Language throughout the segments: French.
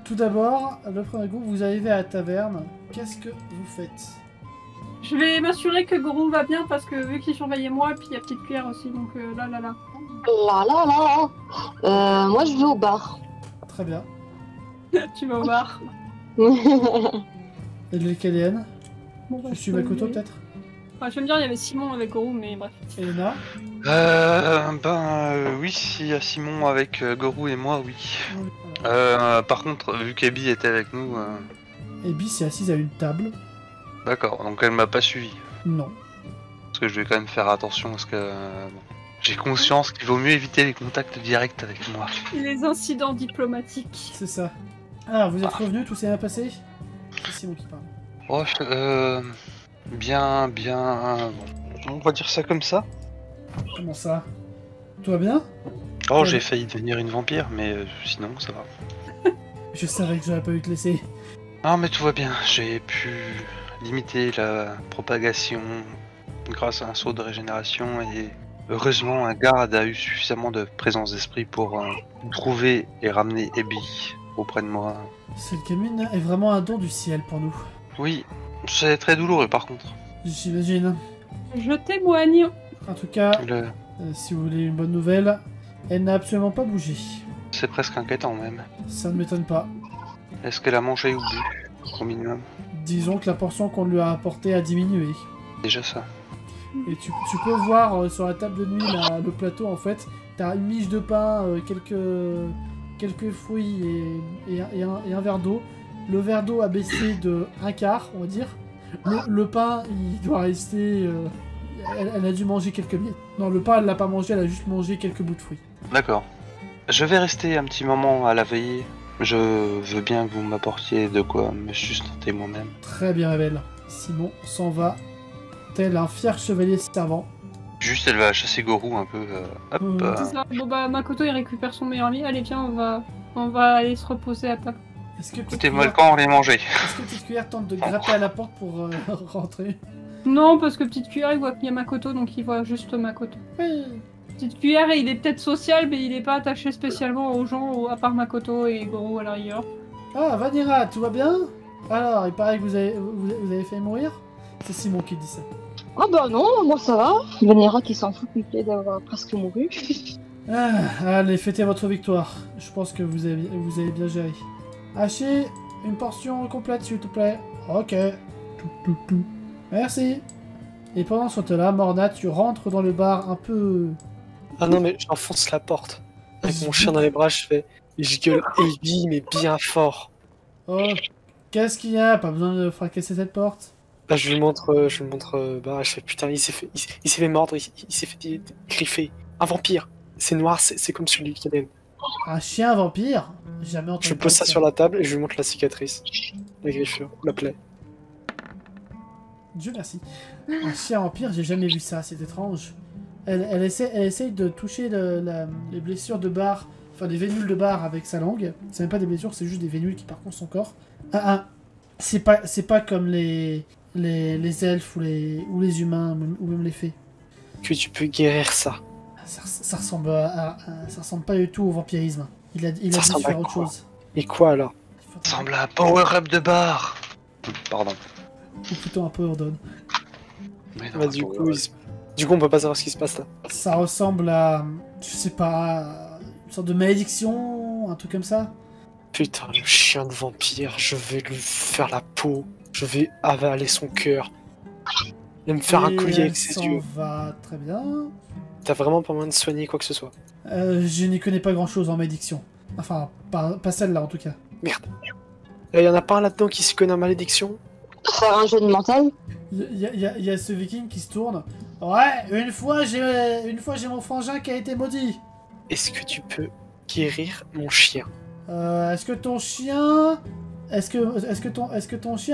Tout d'abord, le premier groupe, vous arrivez à la taverne. Qu'est-ce que vous faites? Je vais m'assurer que Gorou va bien parce que vu qu'il surveillait moi, et puis il y a Petite Cuillère aussi, donc là. Là là là. Moi je vais au bar. Très bien. Tu vas au bar. Et de Kélienne? Bon, bah, Je suis Makoto peut-être? Enfin, je vais me dire, il y avait Simon avec Gorou, mais bref. Elena? Oui, il y a Simon avec Gorou et moi, oui. Par contre, vu qu'Ebi était avec nous... Ebi s'est assise à une table. D'accord, donc elle m'a pas suivi. Non. Parce que je vais quand même faire attention, parce que... j'ai conscience qu'il vaut mieux éviter les contacts directs avec moi. Les incidents diplomatiques. C'est ça. Alors, vous êtes revenus, tout s'est bien passé? C'est Simon qui parle. Oh, bien... On va dire ça comme ça. Comment ça? Tout va bien? Oh, j'ai failli devenir une vampire, mais sinon, ça va. Je savais que j'aurais pas eu te laisser. Non, mais tout va bien. J'ai pu limiter la propagation grâce à un saut de régénération et heureusement un garde a eu suffisamment de présence d'esprit pour trouver et ramener Ebi auprès de moi. Cette commune est vraiment un don du ciel pour nous. Oui, c'est très douloureux par contre. J'imagine. Je témoigne. En tout cas, si vous voulez une bonne nouvelle, elle n'a absolument pas bougé. C'est presque inquiétant même. Ça ne m'étonne pas. Est-ce qu'elle a mangé ou bu, au minimum? Disons que la portion qu'on lui a apportée a diminué. Déjà ça. Et tu peux voir sur la table de nuit le plateau en fait. T'as une miche de pain, quelques fruits et un verre d'eau. Le verre d'eau a baissé de un quart, on va dire. Le pain, il doit rester... elle a dû manger quelques miettes. Non, le pain, elle l'a pas mangé, elle a juste mangé quelques bouts de fruits. D'accord. Je vais rester un petit moment à la veillée. Je veux bien que vous m'apportiez de quoi me sustenter moi-même. Très bien, Rebelle. Simon s'en va, tel un fier chevalier servant. Juste, elle va chasser Gorou un peu. Hop. C'est ça. Bon bah, Makoto il récupère son meilleur ami. Allez, viens, on va aller se reposer à table. Écoutez-moi le camp, on les manger. Est-ce que Petite Cuillère tente de grimper à la porte pour rentrer? Non, parce que Petite Cuillère il voit qu'il y a Makoto, donc il voit juste Makoto. Oui. Petite Cuillère, il est peut-être social, mais il est pas attaché spécialement aux gens, à part Makoto et Gorou à la rigueur. Ah, Vanira, tout va bien? Alors, il paraît que vous avez fait mourir? C'est Simon qui dit ça. Ah bah non, moi ça va. Vanera qui s'en fout complet d'avoir presque mouru. Allez, fêtez votre victoire. Je pense que vous avez bien géré. Haché, une portion complète s'il te plaît. Ok. Tout. Merci. Et pendant ce temps-là, Morna, tu rentres dans le bar un peu... Ah non, mais j'enfonce la porte. Avec mon chien dans les bras, je gueule Ebi, mais bien fort. Oh, qu'est-ce qu'il y a? Pas besoin de fracasser cette porte. Bah, je lui montre, bah, je fais putain, il s'est fait mordre, il s'est fait griffer. Un vampire. C'est noir, c'est comme celui qui aime. Un chien vampire? Jamais entendu. Je pose ça sur la table et je lui montre la cicatrice. La griffure, la plaie. Dieu merci. Un chien vampire, j'ai jamais vu ça, c'est étrange. Elle essaye de toucher les blessures de Bar, enfin des vénules de Bar avec sa langue. C'est même pas des blessures, c'est juste des vénules qui parcourent son corps. C'est pas comme les elfes ou les humains ou même les fées. Que tu peux guérir ça. Ça ressemble pas du tout au vampirisme. Il a dû faire autre chose. Et quoi alors? Ça ressemble à un power-up de bar. Pardon. Ou plutôt un power down. Bah, du coup, on peut pas savoir ce qui se passe là. Ça ressemble à, je sais pas, une sorte de malédiction, un truc comme ça. Putain, le chien de vampire, je vais lui faire la peau, je vais avaler son cœur. Et me faire un collier avec ses yeux. Ça va très bien. T'as vraiment pas moyen de soigner quoi que ce soit? Je n'y connais pas grand chose en malédiction. Enfin, pas celle-là en tout cas. Merde. Y'en a pas un là-dedans qui s'y connaît en malédiction? Faire un jeu de mental. Il y a ce viking qui se tourne. Ouais, une fois j'ai mon frangin qui a été maudit. Est-ce que tu peux guérir mon chien? Est-ce que ton chien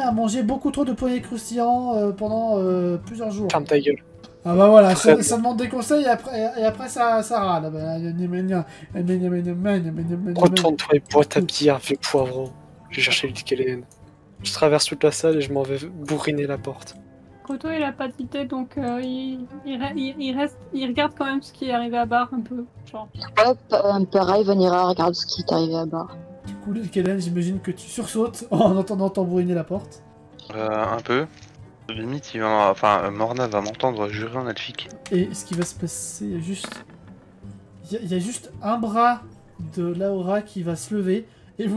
a mangé beaucoup trop de poignets croustillants pendant plusieurs jours? Ferme ta gueule. Ah bah voilà, ça demande des conseils et après ça râle. Retourne-toi et bois ta bière, vieux poivron. Je vais chercher le Kellen. Je traverse toute la salle et je m'en vais bourriner la porte. Koto il a pas d'idée, donc il regarde quand même ce qui est arrivé à Bar un peu. Genre. Ouais, pareil, Vanira regarde ce qui est arrivé à bas. coup, Kellen, j'imagine que tu sursautes en entendant tambouriner la porte. Un peu. Limite, Morna va m'entendre jurer en elfique. Et ce qui va se passer, il y a juste un bras de Laura qui va se lever et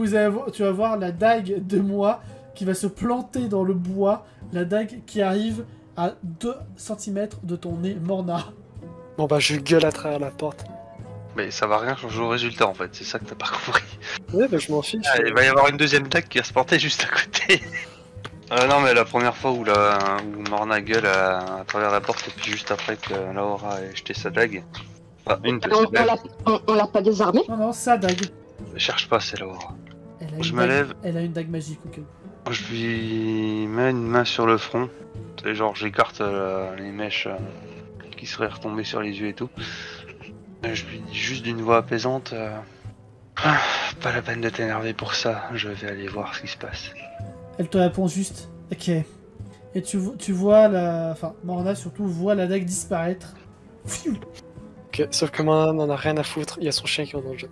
tu vas voir la dague de moi qui va se planter dans le bois, la dague qui arrive à 2 cm de ton nez, Morna. Bon bah je gueule à travers la porte. Mais ça va rien changer au résultat en fait, c'est ça que t'as pas compris. Ouais bah je m'en fiche. Il va y avoir une deuxième dague qui va se planter juste à côté. Non mais la première fois où Morna gueule à travers la porte et puis juste après que Laura ait jeté sa dague. Enfin, une de ses dagues. On l'a pas désarmé? Non, sa dague. Cherche pas, c'est Laura. Je me dague, lève. Elle a une dague magique, ok. Je lui mets une main sur le front. C'est genre j'écarte les mèches qui seraient retombées sur les yeux et tout. Je lui dis juste d'une voix apaisante pas la peine de t'énerver pour ça, je vais aller voir ce qui se passe. Elle te répond juste ok. Et tu vois Morna surtout voit la dague disparaître. Pfiou. Ok, sauf que moi n'en a rien à foutre, il y a son chien qui est en danger.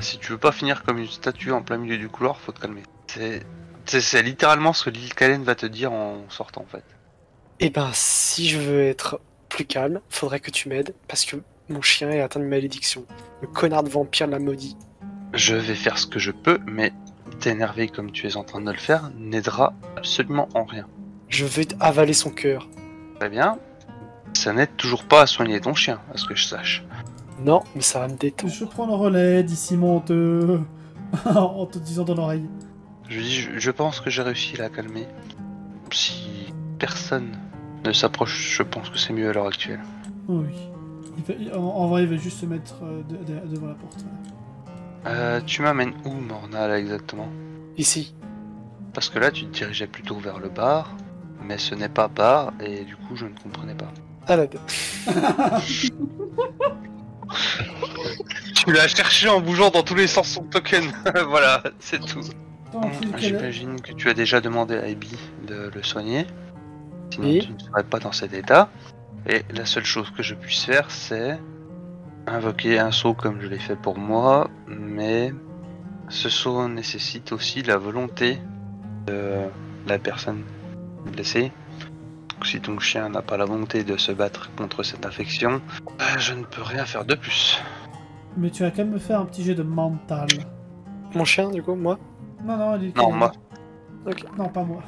Si tu veux pas finir comme une statue en plein milieu du couloir, faut te calmer. C'est littéralement ce que Lil Kalen va te dire en sortant en fait. Eh ben si je veux être plus calme, faudrait que tu m'aides parce que mon chien est atteint de malédiction. Le connard de vampire l'a maudit. Je vais faire ce que je peux, mais t'énerver comme tu es en train de le faire n'aidera absolument en rien. Je vais avaler son cœur. Très bien. Ça n'aide toujours pas à soigner ton chien, à ce que je sache. Non, mais ça va me détendre. Je prends le relais d'ici en te disant dans l'oreille. Je dis, je pense que j'ai réussi à la calmer. Si personne ne s'approche, je pense que c'est mieux à l'heure actuelle. Oh oui. En vrai, il va juste se mettre devant la porte. Tu m'amènes où, Morna, là, exactement? Ici. Parce que là, tu te dirigeais plutôt vers le bar, mais ce n'est pas bar, et du coup, je ne comprenais pas. À la Tu l'as cherché en bougeant dans tous les sens son token. Voilà, c'est tout. J'imagine que tu as déjà demandé à Abby de le soigner. Sinon, oui. Tu ne serais pas dans cet état. Et la seule chose que je puisse faire, c'est invoquer un sceau comme je l'ai fait pour moi. Mais ce sceau nécessite aussi la volonté de la personne blessée. Donc, si ton chien n'a pas la volonté de se battre contre cette infection, je ne peux rien faire de plus. Mais tu vas quand même me faire un petit jet de mental. Mon chien, du coup, moi? Non, Non, moi. Ok. Non, pas moi.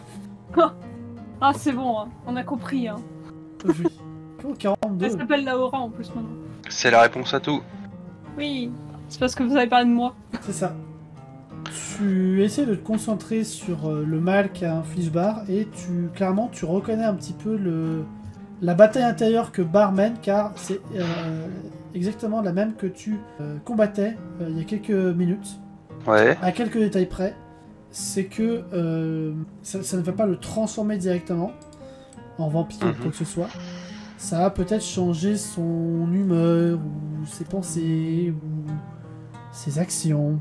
Ah, c'est bon, hein. On a compris. Hein. Oui. Oh, 42. Elle s'appelle Laura en plus maintenant. C'est la réponse à tout. Oui, c'est parce que vous avez parlé de moi. C'est ça. Tu essaies de te concentrer sur le mal qu'a inflige Bar et clairement tu reconnais un petit peu la bataille intérieure que Bar mène car c'est exactement la même que tu combattais il y a quelques minutes. Ouais. À quelques détails près, c'est que ça ne va pas le transformer directement en vampire ou quoi que ce soit. Ça va peut-être changer son humeur ou ses pensées ou ses actions.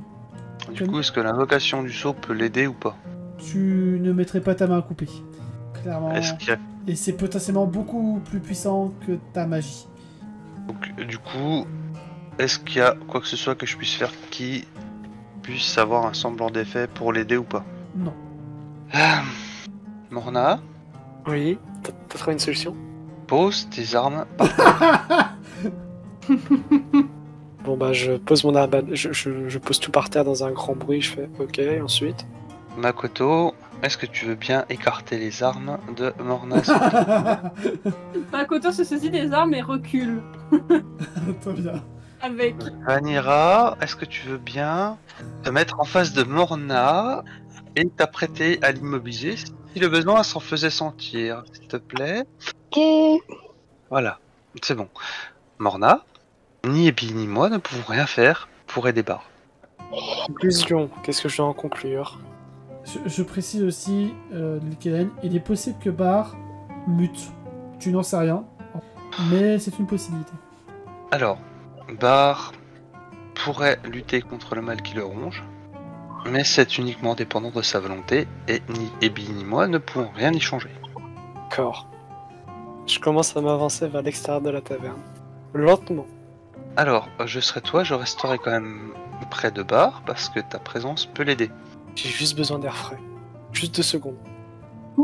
Du coup, est-ce que l'invocation du sceau peut l'aider ou pas? Tu ne mettrais pas ta main à couper. Clairement. Est-ce qu'il y a... Et c'est potentiellement beaucoup plus puissant que ta magie. Donc, du coup, est-ce qu'il y a quoi que ce soit que je puisse faire qui puisse avoir un semblant d'effet pour l'aider ou pas? Non. Morna, Oui, t'as trouvé une solution? pose tes armes. Bon bah je pose mon arme, je pose tout par terre dans un grand bruit, je fais ok, ensuite. Makoto, est-ce que tu veux bien écarter les armes de Morna? Makoto se saisit des armes et recule. Très bien. Avec. Vanira, est-ce que tu veux bien te mettre en face de Morna et t'apprêter à l'immobiliser si le besoin s'en faisait sentir, s'il te plaît? Ok. Voilà, c'est bon. Morna, ni Abby ni moi ne pouvons rien faire pour aider Bar. Conclusion, qu'est-ce que je dois en conclure? Je précise aussi, Kellen, il est possible que Bar mute. Tu n'en sais rien, mais c'est une possibilité. Alors, Bar pourrait lutter contre le mal qui le ronge, mais c'est uniquement dépendant de sa volonté, et ni Abby ni moi ne pouvons rien y changer. D'accord. Je commence à m'avancer vers l'extérieur de la taverne. Lentement. Alors, je serai toi, je resterai quand même près de Bar parce que ta présence peut l'aider. J'ai juste besoin d'air frais. Juste 2 secondes.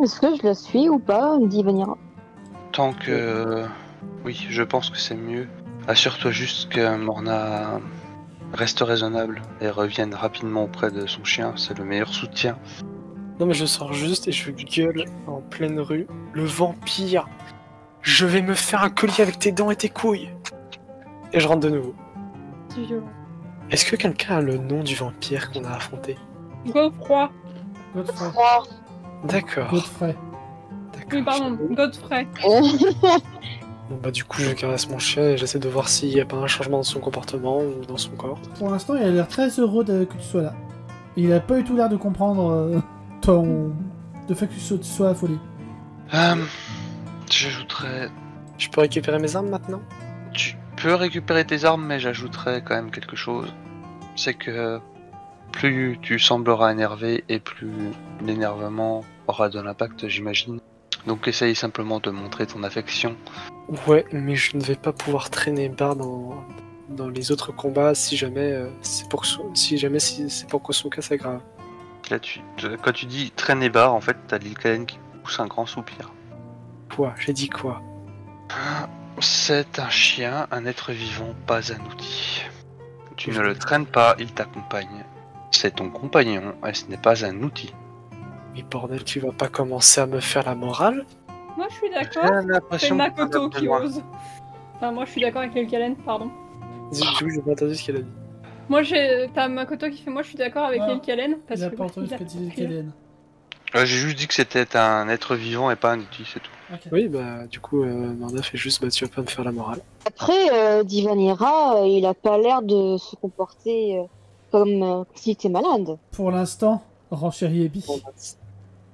Est-ce que je la suis ou pas, dit Vanira? Tant que... Oui, je pense que c'est mieux. Assure-toi juste que Morna reste raisonnable et revienne rapidement auprès de son chien, c'est le meilleur soutien. Non mais je sors juste et je gueule en pleine rue. Le vampire! Je vais me faire un collier avec tes dents et tes couilles! Et je rentre de nouveau. C'est violent. Est-ce que quelqu'un a le nom du vampire qu'on a affronté? Godefroy. Godfrey. D'accord. Godfrey. Oui, pardon, Godefrey. Bon bah du coup je caresse mon chien et j'essaie de voir s'il n'y a pas un changement dans son comportement ou dans son corps. Pour l'instant, il a l'air très heureux que tu sois là. Il a pas du tout l'air de comprendre le fait que tu sois affolé. J'ajouterais... Je peux récupérer mes armes maintenant? Tu peux récupérer tes armes, mais j'ajouterais quand même quelque chose. C'est que plus tu sembleras énervé et plus l'énervement aura de l'impact, j'imagine. Donc essaye simplement de montrer ton affection. Ouais, mais je ne vais pas pouvoir traîner Bard dans les autres combats si jamais c'est pour que son cas s'aggrave. Là, quand tu dis traîner Bar, en fait, t'as Lil Kalen qui pousse un grand soupir. Quoi? J'ai dit quoi? C'est un chien, un être vivant, pas un outil. Tu ne le traînes pas, il t'accompagne. C'est ton compagnon, et ce n'est pas un outil. Mais bordel, tu vas pas commencer à me faire la morale? Moi, je suis J'ai d'accord. C'est l'impression Makoto que qui ose. Enfin, moi, je suis d'accord avec Lilkalen, pardon. Du coup, j'ai pas entendu ce qu'elle a dit. Moi, t'as Makoto qui fait moi, je suis d'accord avec Ah, Lilkalen. Il a pas entendu ce que dit Kellen. J'ai juste dit que c'était un être vivant et pas un outil, c'est tout. Ok. Oui, bah du coup, Morna fait juste, bah tu vas pas me faire la morale. Après, dit Vanira, il a pas l'air de se comporter comme s'il était malade. Pour l'instant, renchérit Ebi. Bon, bah,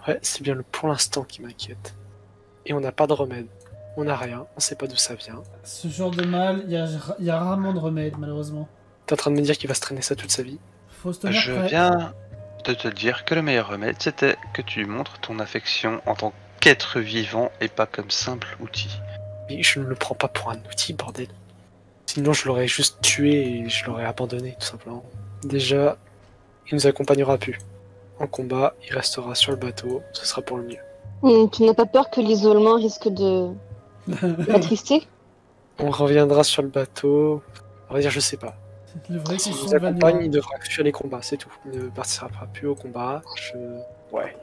ouais, c'est bien le pour l'instant qui m'inquiète. Et on n'a pas de remède. On n'a rien, on sait pas d'où ça vient. Ce genre de mal, il y a rarement de remède, malheureusement. T'es en train de me dire qu'il va se traîner ça toute sa vie? Faut se tenir Je prêt. viens de te dire que le meilleur remède, c'était que tu montres ton affection en tant qu'être vivant et pas comme simple outil. Mais je ne le prends pas pour un outil, bordel. Sinon, je l'aurais juste tué et je l'aurais abandonné, tout simplement. Déjà, il nous accompagnera plus. En combat, il restera sur le bateau, ce sera pour le mieux. Tu n'as pas peur que l'isolement risque de l'attrister? On reviendra sur le bateau. On va dire, je sais pas. Le vrai S'il question nous de accompagne, Vanilla. il devra fuir les combats, c'est tout. Il ne participera plus au combat. Ouais.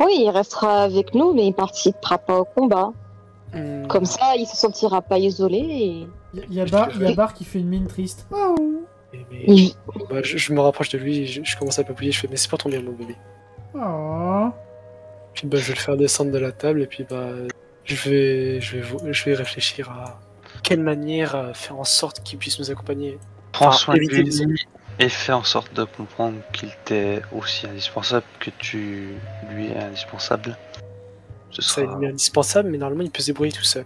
Oui, il restera avec nous, mais il participera pas au combat. Comme ça, il se sentira pas isolé et... Il y a Bar qui fait une mine triste. Oh. Mais, bah, je me rapproche de lui, je commence à papouiller, je fais mais c'est pour ton bien mon bébé. Oh. Puis bah je vais le faire descendre de la table et puis bah je vais réfléchir à quelle manière faire en sorte qu'il puisse nous accompagner. Prends Enfin, soin de éviter lui et fais en sorte de comprendre qu'il t'est aussi indispensable que tu lui es indispensable. Ce Ça sera... il est indispensable, mais normalement il peut se débrouiller tout seul.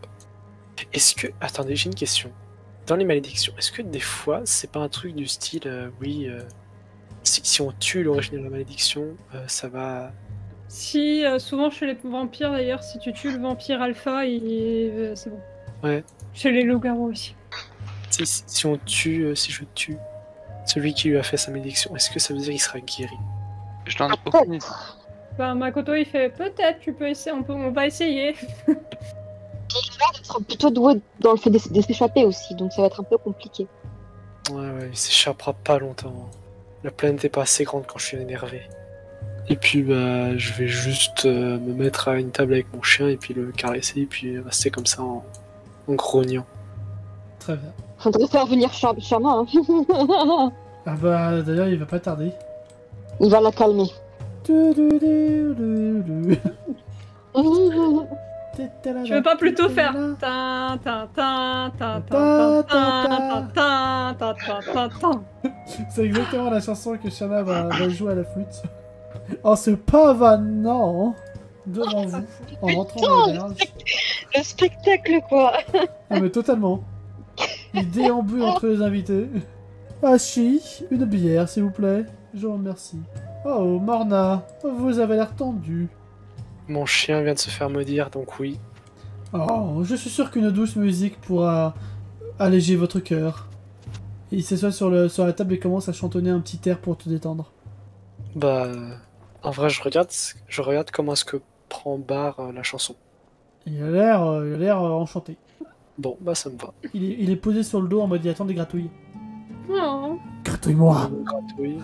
Est-ce que... Attendez, j'ai une question. Dans les malédictions, est-ce que des fois c'est pas un truc du style, si on tue l'origine de la malédiction, ça va... Si, souvent chez les vampires d'ailleurs, si tu tues le vampire alpha, c'est bon. Ouais. Chez les loups-garous aussi. Si on tue, si je tue celui qui lui a fait sa malédiction, est-ce que ça veut dire qu'il sera guéri? Je n'en ai aucune idée. Bah, Makoto il fait peut-être, tu peux essayer, on va essayer. Il a l'air d'être plutôt doué dans le fait de s'échapper aussi, donc ça va être un peu compliqué. Ouais, il s'échappera pas longtemps. La planète est pas assez grande quand je suis énervé. Et puis bah je vais juste me mettre à une table avec mon chien et puis le caresser et puis rester comme ça en grognant. Très bien. Faudrait faire venir Chama, hein. Ah bah d'ailleurs il va pas tarder. Il va la calmer. Tu veux pas plutôt faire C'est exactement la chanson que Shana va jouer à la flûte. En se pavanant devant vous, en rentrant dans l'auberge. Le spectacle, quoi. Ah mais totalement. Il déambule entre les invités. Hachi, une bière s'il vous plaît. Je vous remercie. Oh Morna, vous avez l'air tendu. Mon chien vient de se faire maudire, donc oui. Oh, je suis sûr qu'une douce musique pourra alléger votre cœur. Il s'assoit sur la table et commence à chantonner un petit air pour te détendre. Bah, en vrai, je regarde comment est-ce que prend Bar la chanson. Il a l'air enchanté. Bon, bah ça me va. Il est posé sur le dos en mode il attend des gratouilles. Oh. Gratouille-moi. Oui.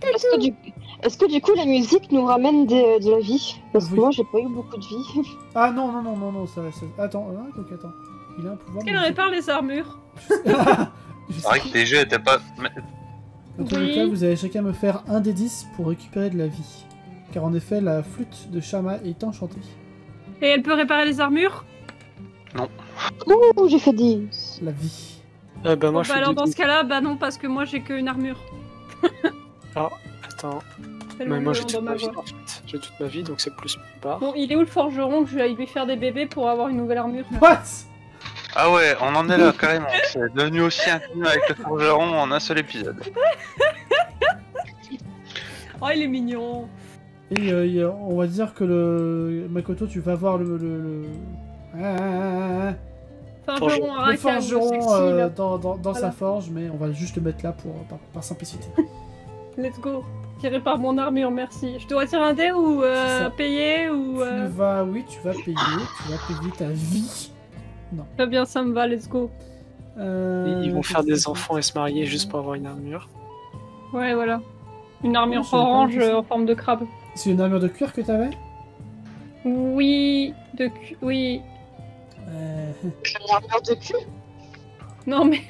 Est-ce que du coup la musique nous ramène de la vie? Parce que Oui. moi j'ai pas eu beaucoup de vie. Ah non, ça... Attends, attends. Il a un pouvoir... Est-ce qu'elle répare les armures? Je C'est sais vrai que tes jeux étaient pas. Dans tous les cas, vous allez chacun me faire un des 10 pour récupérer de la vie. Car en effet, la flûte de Shama est enchantée. Et elle peut réparer les armures? Ouh, j'ai fait 10. La vie. Bah moi Bon, je bah fais alors du dans coup. ce cas-là, bah non, parce que moi j'ai qu'une armure. Attends, Tellement mais moi j'ai violent toute dans ma ma vie voix. en fait. J'ai toute ma vie donc c'est plus Bar. Bon, il est où le forgeron que je vais aller lui faire des bébés pour avoir une nouvelle armure? What? Ah ouais, on en est là carrément. C'est devenu aussi intime avec le forgeron en un seul épisode. Oh, il est mignon. Et on va dire que Makoto, tu vas voir Forgeron à le Rakan, forgeron sexy, là. dans sa Voilà. forge, mais on va juste le mettre là par simplicité. Let's go. Qui répare mon armure, merci. Je dois tirer un dé ou C'est ça. payer ou... Oui, tu vas payer ta vie. Très bien, ça me va, let's go. Ils vont faire des enfants et se marier juste pour avoir une armure. Ouais, voilà. Une armure je savais pas orange que ça. en forme de crabe. C'est une armure de cuir que t'avais? Oui, oui. Une armure de cul. Non mais...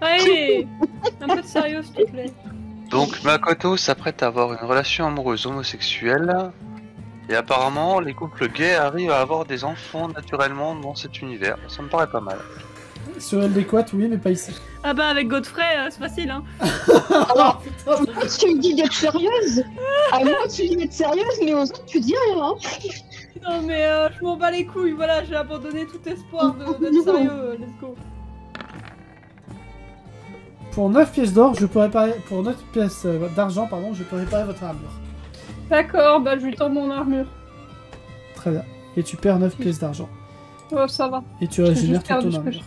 Allez, un peu de sérieux, s'il te plaît. Donc Makoto s'apprête à avoir une relation amoureuse homosexuelle. Et apparemment, les couples gays arrivent à avoir des enfants naturellement dans cet univers. Ça me paraît pas mal. Sur l'adéquat, oui, mais pas ici. Ah bah avec Godfrey, c'est facile, hein. Alors, putain, moi, tu me dis d'être sérieuse. À moi, tu dis d'être sérieuse, mais aux autres, tu dis rien. Hein. Non mais je m'en bats les couilles, voilà, j'ai abandonné tout espoir d'être sérieux, let's go. Pour 9 pièces d'or, je peux réparer... Pour 9 pièces d'argent, pardon, je peux réparer votre armure. D'accord, bah je lui tends mon armure. Très bien. Et tu perds 9 pièces d'argent. Oh, ça va. Et tu régénères juste perdu toute ce ton que armure.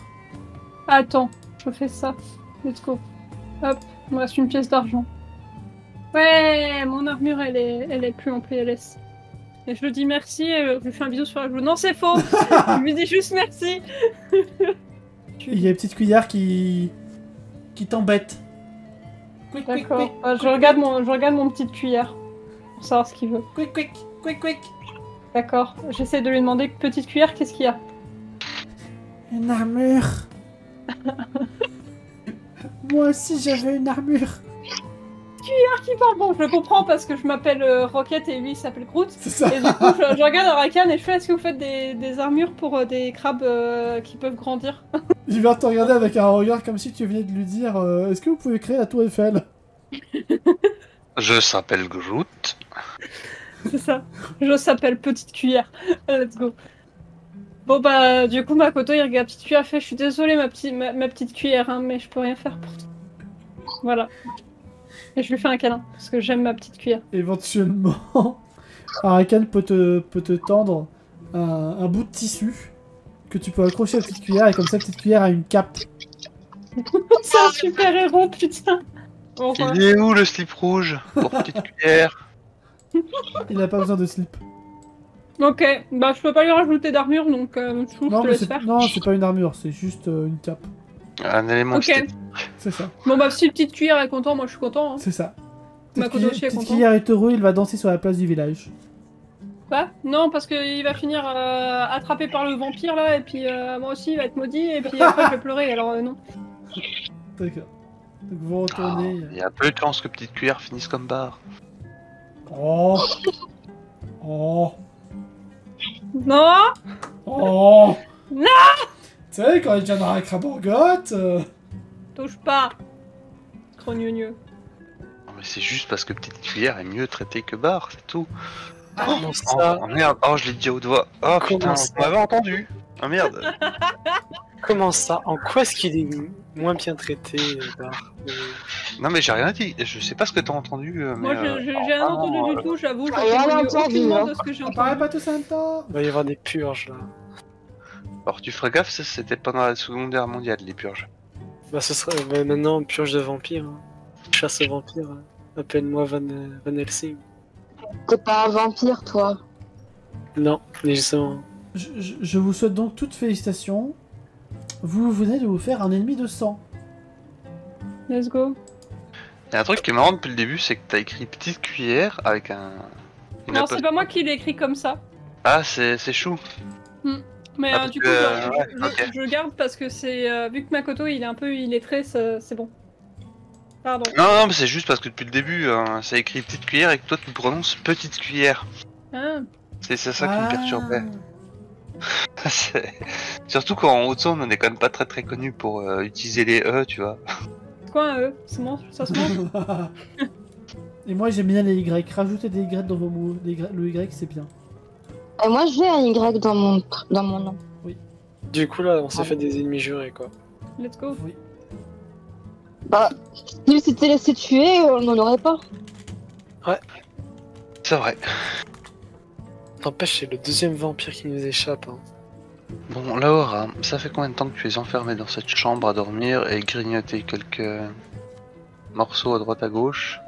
Attends, je fais ça. Let's go. Hop, il me reste une pièce d'argent. Ouais, mon armure, elle est plus en PLS. Et je lui dis merci, et je lui fais un bisou sur la joue. Non, c'est faux. Je lui dis juste merci. Il y a une petite cuillère qui t'embête. Quick, quick, D'accord. quick, Je regarde mon petite cuillère pour savoir ce qu'il veut. quick, quick, quick, quick. D'accord. J'essaie de lui demander petite cuillère, qu'est-ce qu'il y a? Une armure. Moi aussi j'avais une armure. Qui parle? Bon, je le comprends parce que je m'appelle Rocket et lui il s'appelle Groot. C'est ça. Et du coup, je regarde Arakan et je fais est-ce que vous faites des armures pour des crabes qui peuvent grandir? Il va te regarder avec un regard comme si tu venais de lui dire est-ce que vous pouvez créer la tour Eiffel? Je s'appelle Groot. C'est ça. Je s'appelle Petite Cuillère. Let's go. Bon bah, du coup, Makoto il regarde Petite Cuillère, fait je suis désolée ma petite cuillère, hein, mais je peux rien faire pour toi. Voilà. Et je lui fais un câlin, parce que j'aime ma petite cuillère. Éventuellement, Arakan peut te tendre un bout de tissu que tu peux accrocher à la petite cuillère et comme ça la petite cuillère a une cape. C'est un super héros, putain. Bon, voilà. Il est où le slip rouge pour petite cuillère? Il n'a pas besoin de slip. Ok, bah je peux pas lui rajouter d'armure, donc je Non, te mais laisse faire. non, c'est pas une armure, c'est juste une cape. Un élément Ok. esthétique. C'est ça, Bon bah si le petite cuillère est content, moi je suis content. Hein. c'est ça. Makoto aussi est Petite content. cuillère est heureux, il va danser sur la place du village. Quoi? Non, parce qu'il va finir attrapé par le vampire là, et puis moi aussi il va être maudit, et puis après je vais pleurer, alors non. D'accord. Donc vous retournez. Il y a peu de chances que petite cuillère finisse comme barre. Oh. Oh. Non. Oh. Non. Tu sais, quand il viendra à Craborgotte. Touche pas. Crogneux. Non, mais c'est juste parce que petite cuillère est mieux traitée que barre, c'est tout. Comment Oh, ça? oh, merde, oh je l'ai dit à haute voix. Oh putain, Comment vous ça? m'avez entendu. Oh merde. Comment ça? En quoi est-ce qu'il est moins bien traité, Bar? Non mais j'ai rien dit, je sais pas ce que t'as entendu. Mais, Moi j'ai rien entendu du tout, j'avoue, je Rien témoigne entendu, aucunement hein. de ce que j'ai On paraît entendu. pas tous en même temps. Il va y avoir des purges là. Alors tu feras gaffe, ça c'était pendant la Seconde Guerre mondiale les purges. Bah ce serait maintenant purge de vampire. Hein. Chasse aux vampires. Appelle-moi Van Helsing. T'es pas un vampire, toi. Non, mais justement. Je vous souhaite donc toutes félicitations. Vous venez de vous faire un ennemi de sang. Let's go. Il y a un truc qui est marrant depuis le début, c'est que t'as écrit petite cuillère avec un. Non, c'est pas moi qui l'ai écrit comme ça. Ah, c'est chou. Mais Ah, parce du que, coup, ok. je garde parce que c'est vu que Makoto il est un peu illettré, c'est bon. Pardon. Non, mais c'est juste parce que depuis le début, c'est écrit petite cuillère et que toi tu prononces petite cuillère. Ah. C'est ça qui me perturbait. C'est- Surtout qu'en Haute-Saône, on est quand même pas très connu pour utiliser les E, tu vois. C'est quoi un E? Ça se mange? Et moi j'aime bien les Y. Rajoutez des Y dans vos mots. Le Y c'est bien. Et moi, j'ai un Y dans mon nom. Du coup là, on s'est fait des ennemis jurés quoi. Let's go. Oui. Bah, si tu s'était laissé tuer, on n'en aurait pas. C'est vrai. N'empêche, c'est le deuxième vampire qui nous échappe. Hein. Bon, Laura, ça fait combien de temps que tu es enfermé dans cette chambre à dormir et grignoter quelques morceaux à droite à gauche?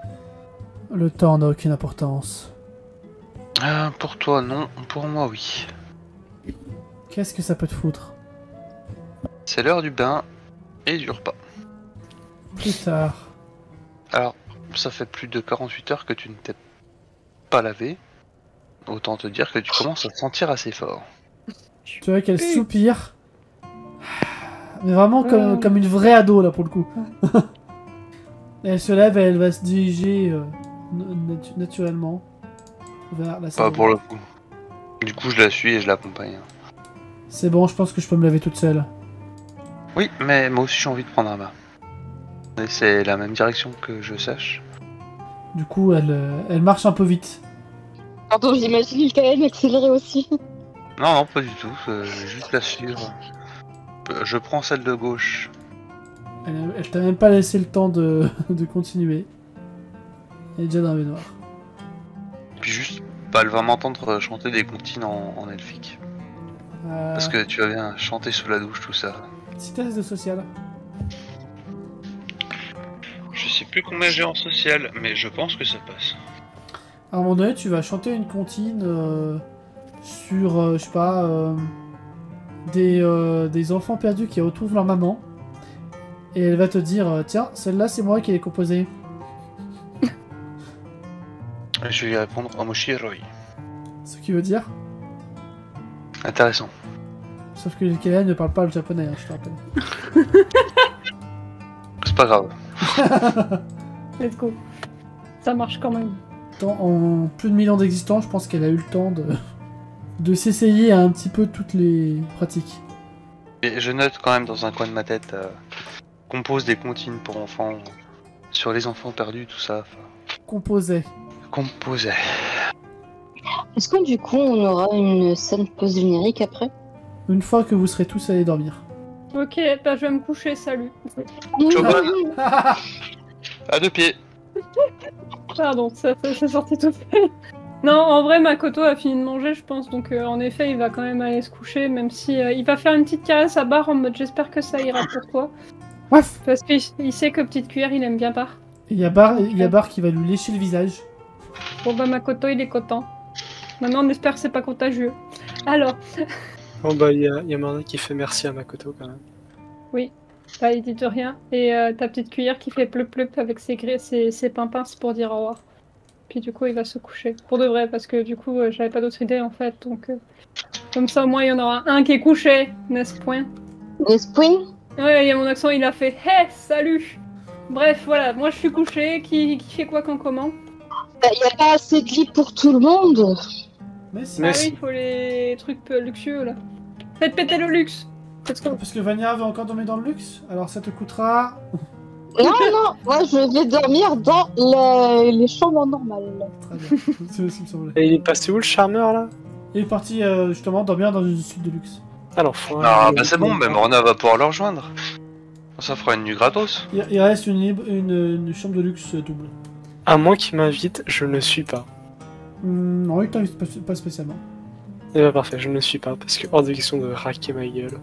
Le temps n'a aucune importance. Pour toi, non. Pour moi, oui. Qu'est-ce que ça peut te foutre? C'est l'heure du bain et du repas. Plus tard. Alors, ça fait plus de 48 heures que tu ne t'es pas lavé. Autant te dire que tu commences à te sentir assez fort. Tu vois qu'elle soupire. Mais vraiment comme une vraie ado là pour le coup. Elle se lève et elle va se diriger naturellement vers la salle. Pas pour le coup. Du coup, je la suis et je l'accompagne. C'est bon, je pense que je peux me laver toute seule. Oui, mais moi aussi j'ai envie de prendre un bain. Et c'est la même direction que je sache. Du coup, elle marche un peu vite. Pardon, j'imagine quand même accélérer aussi. Non, pas du tout. Je vais juste la suivre. Je prends celle de gauche. Elle t'a même pas laissé le temps de continuer. Elle est déjà dans la baignoire. Puis juste, elle va m'entendre chanter des comptines en elfique. Parce que tu vas bien chanter sous la douche, tout ça. Petit test de social. Je sais plus combien j'ai en social, mais je pense que ça passe. À un moment donné, tu vas chanter une comptine sur, je sais pas, des enfants perdus qui retrouvent leur maman. Et elle va te dire, tiens, celle-là, c'est moi qui l'ai composée. Je vais lui répondre Omoshiroi. Ce qui veut dire. Intéressant. Sauf que Kellen ne parle pas le japonais, hein, je te rappelle. C'est pas grave. Let's go. Ça marche quand même. En plus de 1000 ans d'existence, je pense qu'elle a eu le temps de s'essayer à un petit peu toutes les pratiques. Et je note quand même dans un coin de ma tête compose des comptines pour enfants sur les enfants perdus, tout ça. Composait. Composait. Est-ce que du coup, on aura une scène post-générique après? Une fois que vous serez tous allés dormir. Ok, bah je vais me coucher, salut. Choban. À deux pieds. Pardon, ça s'est sorti tout fait. Non, en vrai, Makoto a fini de manger, je pense, donc en effet, il va quand même aller se coucher, même si il va faire une petite caresse à Barre en mode j'espère que ça ira pour toi. Waf. Parce qu'il sait que Petite Cuillère, il aime bien Barre. Il y a Bar qui va lui lécher le visage. Bon bah Makoto, il est content. Maintenant, on espère que c'est pas contagieux. Alors, Bon bah, il y a Marna qui fait merci à Makoto quand même. bah, il dit de rien. Et ta Petite Cuillère qui fait pleup-pleup avec ses pimpins pour dire au revoir. Puis du coup, il va se coucher. Pour de vrai, parce que du coup, j'avais pas d'autre idée en fait. Donc, comme ça, au moins, il y en aura un qui est couché, n'est-ce point? L'esprit? Ouais, il y a mon accent, il a fait « Hey, salut !» Bref, voilà, moi je suis couché. Qui fait quoi quand comment? Il n'y a pas assez de lit pour tout le monde. Mais si. Ah Merci. oui, il faut les trucs luxueux, là. Faites péter le luxe. Let's go. Parce que Vania veut encore dormir dans le luxe, alors ça te coûtera. Non, moi je vais dormir dans les chambres normales. Très bien. C'est ce qui me semblait. Et il est passé où le charmeur là? Il est parti justement dormir dans une suite de luxe. Alors, faut Ah bah c'est bon, même Morna va pouvoir le rejoindre. Ça fera une nuit gratos. Il reste une chambre de luxe double. À moins qu'il m'invite, je ne le suis pas. Non, il t'invite pas spécialement. Et bah parfait, je ne le suis pas, parce que hors de question de raquer ma gueule.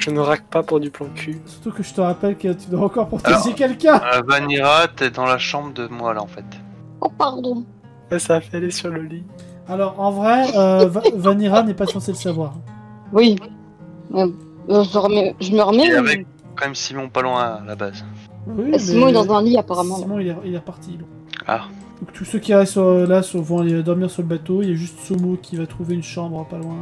Je ne raque pas pour du plan cul. Surtout que je te rappelle que tu dois encore protéger quelqu'un. Vanira, t'es dans la chambre de moi là en fait. Oh, pardon. Ouais, ça a fait aller sur le lit. Alors, en vrai, Vanira n'est pas censé le savoir. Oui. Je me remets. Et avec quand même Simon pas loin à la base. Oui, Simon est dans un lit, apparemment. Simon, il est reparti. Donc. Ah. Donc, tous ceux qui restent vont aller dormir sur le bateau. Il y a juste Somo qui va trouver une chambre pas loin.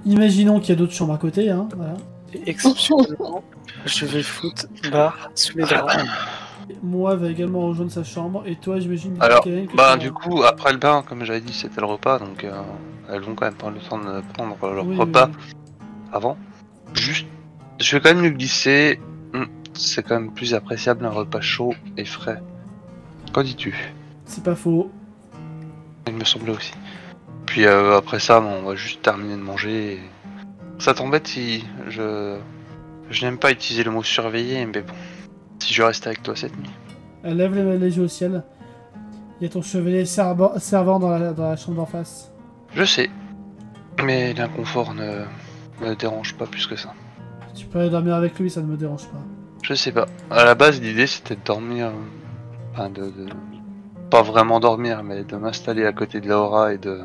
Imaginons qu'il y a d'autres chambres à côté. Hein, voilà. Et exceptionnellement, je vais foutre barre sous les draps. Moi va également rejoindre sa chambre. Et toi, j'imagine. Alors, Karen, que bah tu du vas- coup, après le bain, comme j'avais dit, c'était le repas, donc elles vont quand même prendre le temps de prendre leur Oui, repas oui. avant. Juste, je vais quand même lui glisser. C'est quand même plus appréciable un repas chaud et frais. Qu'en dis-tu? C'est pas faux. Il me semblait aussi. Puis après ça, bon, on va juste terminer de manger. Et... Ça t'embête si je n'aime pas utiliser le mot surveiller, mais bon, si je reste avec toi cette nuit. Elle lève les yeux au ciel. Il y a ton chevalier servant dans la chambre d'en face. Je sais, mais l'inconfort ne me dérange pas plus que ça. Tu peux aller dormir avec lui, ça ne me dérange pas. Je sais pas. À la base, l'idée c'était de dormir. Enfin, pas vraiment dormir, mais de m'installer à côté de Laura et de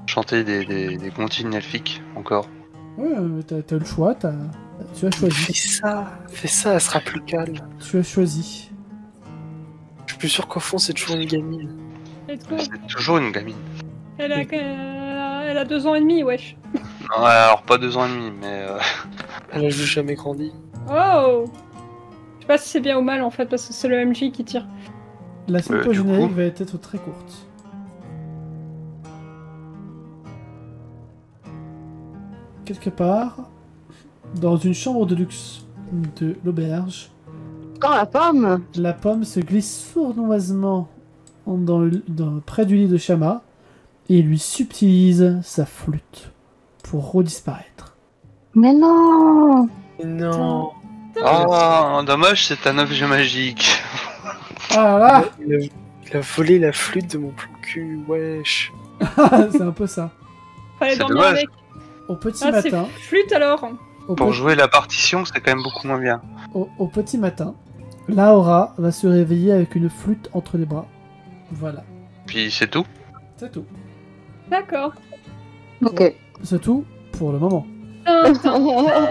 chanter des comptines elfiques encore. Ouais, t'as le choix, tu as choisi. Fais ça, elle sera plus calme. Tu as choisi. Je suis plus sûr qu'au fond, c'est toujours une gamine. Let's go. C'est toujours une gamine. Elle a 2 ans et demi, wesh. Non, alors pas 2 ans et demi, mais Elle a juste jamais grandi. Oh. Je sais pas si c'est bien ou mal en fait, parce que c'est le MJ qui tire. La scène Du générique coup- va être très courte. Quelque part, dans une chambre de luxe de l'auberge, Quand la pomme. la pomme se glisse sournoisement près du lit de Shama et lui subtilise sa flûte pour redisparaître. Mais non. Non. ah, dommage, c'est un objet magique. Ah là Il a volé la flûte de mon plan cul, wesh. c'est un peu ça. Fallait C'est dormir dommage. avec. Au petit Ah, c'est matin, flûte alors. Pour jouer la partition, c'est quand même beaucoup moins bien. Au petit matin, Laura va se réveiller avec une flûte entre les bras. Voilà, Puis c'est tout. c'est tout. D'accord. Ok. C'est tout pour le moment. Tintin.